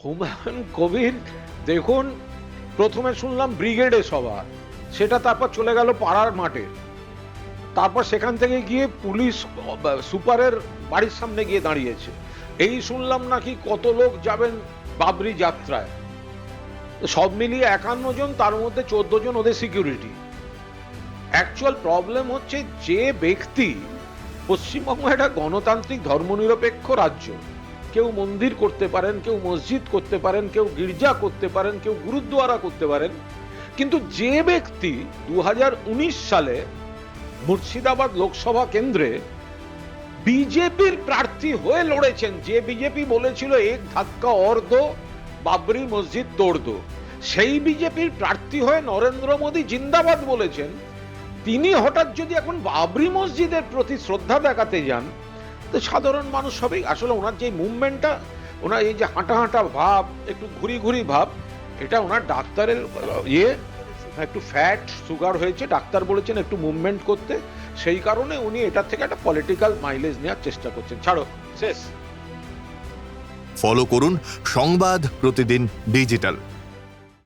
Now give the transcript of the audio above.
হুমায়ুন কবির দেখুন, প্রথমে শুনলাম ব্রিগেডে সভা, সেটা তারপর চলে গেল পাড়ার মাঠে, তারপর সেখান থেকে গিয়ে পুলিশ সুপারের বাড়ির সামনে গিয়ে দাঁড়িয়েছে। এই শুনলাম নাকি কত লোক যাবেন বাবরি যাত্রায়। সব মিলিয়ে 51 জন, তার মধ্যে 14 জন ওদের সিকিউরিটি। অ্যাকচুয়াল প্রবলেম হচ্ছে যে ব্যক্তি, পশ্চিমবঙ্গ একটা গণতান্ত্রিক ধর্মনিরপেক্ষ রাজ্য, কেউ মন্দির করতে পারেন, কেউ মসজিদ করতে পারেন, কেউ গির্জা করতে পারেন, কেউ গুরুদ্বারা করতে পারেন, কিন্তু যে ব্যক্তি 2019 সালে মুর্শিদাবাদ লোকসভা কেন্দ্রে বিজেপির প্রার্থী হয়ে লড়েছেন, যে বিজেপি বলেছিল এক ধাক্কা অর দো, বাবরি মসজিদ তোড় দো, সেই বিজেপির প্রার্থী হয়ে নরেন্দ্র মোদী জিন্দাবাদ বলেছেন, তিনি হঠাৎ যদি এখন বাবরি মসজিদের প্রতি শ্রদ্ধা দেখাতে যান, তো সাধারণ মানুষ সবই আসলে ওনার যে মুভমেন্টটা, ওনার এই যে হাঁটা হাঁটা ভাব, একটু ঘুরি ঘুরি ভাব, এটা ওনার ডাক্তারের একটু ফ্যাট সুগার হয়েছে, ডাক্তার বলেছেন একটু মুভমেন্ট করতে, সেই কারণে উনি এটার থেকে একটা পলিটিক্যাল মাইলেজ নেওয়ার চেষ্টা করছেন। ছাড়ো, শেষ। ফলো করুন সংবাদ প্রতিদিন ডিজিটাল।